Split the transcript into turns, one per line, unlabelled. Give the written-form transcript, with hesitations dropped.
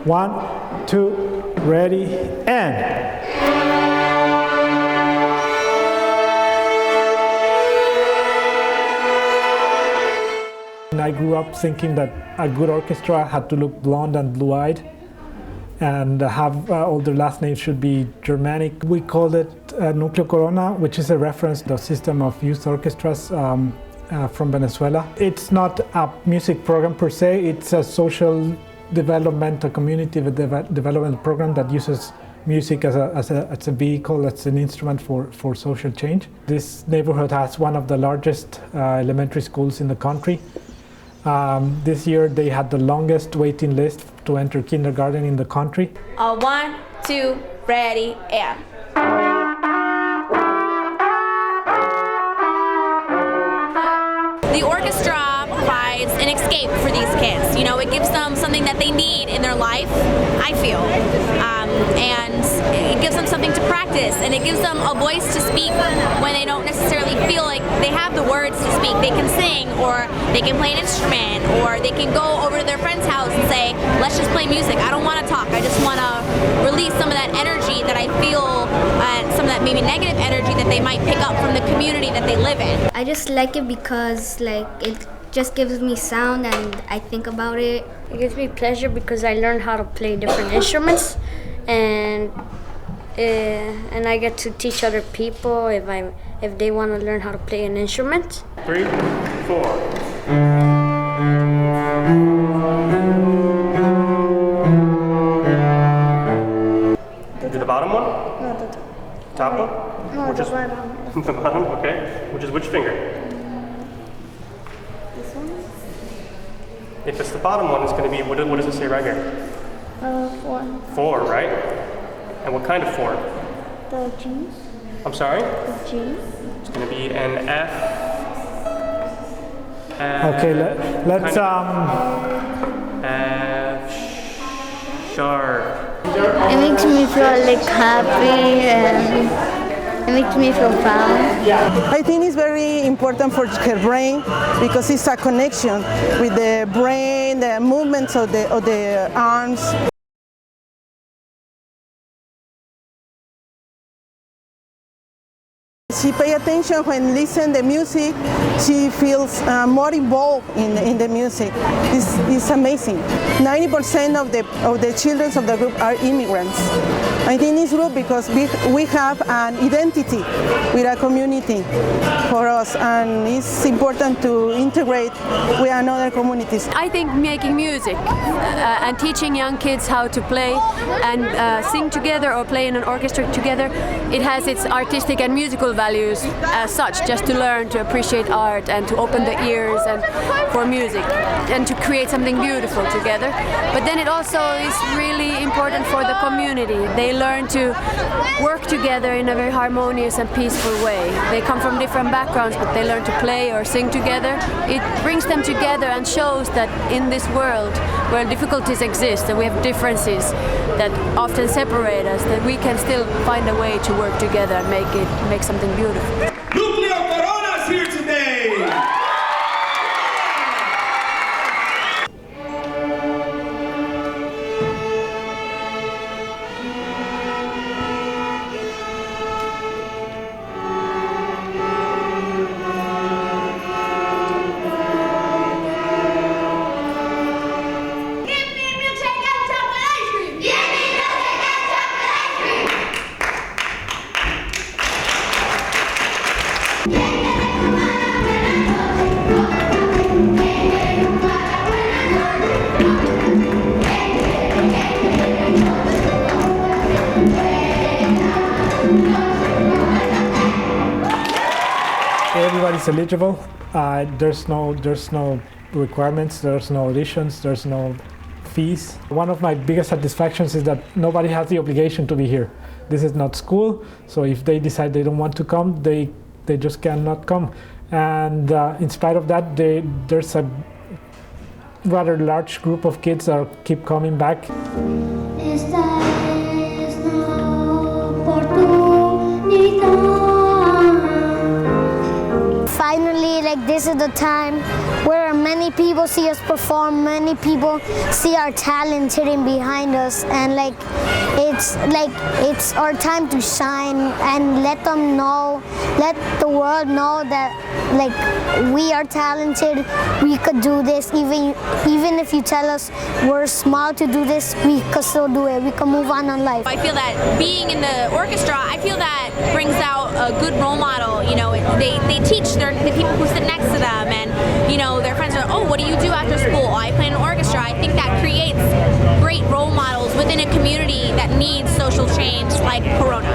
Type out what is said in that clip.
1, 2, ready, and. I grew up thinking that a good orchestra had to look blonde and blue-eyed and have all their last names should be Germanic. We called it Nucleo Corona, which is a reference to the system of youth orchestras from Venezuela. It's not a music program per se, it's a social development, a community development program that uses music as a vehicle, as an instrument for social change. This neighborhood has one of the largest elementary schools in the country. This year they had the longest waiting list to enter kindergarten in the country.
1, 2, ready, and. The orchestra provides an escape for these kids. You know, it gives them something that they need in their life, I feel. And it gives them something to practice, and it gives them a voice to speak when they don't necessarily feel like they have the words to speak. They can sing, or they can play an instrument, or they can go over to their friend's house and say, let's just play music. I don't want to talk. I just want to release some of that energy that I feel, some of that maybe negative energy that they might pick up from the community that they live in.
I just like it because it just gives me sound and I think about it.
It gives me pleasure because I learn how to play different instruments, and I get to teach other people if they want to learn how to play an instrument.
3, 4. Do the bottom one?
No, the
top one?
No,
which
the
is
bottom.
the bottom? Okay. Which is which finger?
This one?
If it's the bottom one, it's going to be, what does it say right here?
4.
4, right? And what kind of 4?
The G.
I'm sorry?
The G.
It's going to be an F.
Okay, let's
F sharp.
It makes me feel like happy, and it makes me feel proud.
I think it's very important for her brain because it's a connection with the brain, the movements of the arms. She pays attention when listen the music. She feels more involved in the music. It's amazing. 90% of the children of the group are immigrants. I think it's good because we have an identity with a community for us, and it's important to integrate with another communities.
I think making music and teaching young kids how to play and sing together or play in an orchestra together, it has its artistic and musical values as such, just to learn to appreciate art and to open the ears and for music and to create something beautiful together. But then it also is really important for the community. They learn to work together in a very harmonious and peaceful way. They come from different backgrounds, but they learn to play or sing together. It brings them together and shows that in this world where difficulties exist and we have differences that often separate us, that we can still find a way to work together and make something beautiful.
Nucleo Corona is here today!
Everybody's eligible. There's no requirements. There's no auditions. There's no fees. One of my biggest satisfactions is that nobody has the obligation to be here. This is not school, so if they decide they don't want to come, they just cannot come. And in spite of that, there's a rather large group of kids that keep coming back.
Finally,
especially like this is the time where many people see us perform, many people see our talent hidden behind us, and it's our time to shine and let them know, let the world know that like we are talented, we could do this. Even if you tell us we're small to do this, we could still do it. We can move on in life.
I feel that being in the orchestra, I feel that brings out a good role model. You know, they teach the people who sit next to them, and you know, their friends are, oh, what do you do after school? I play in an orchestra. I think that creates great role models within a community that needs social change like Corona.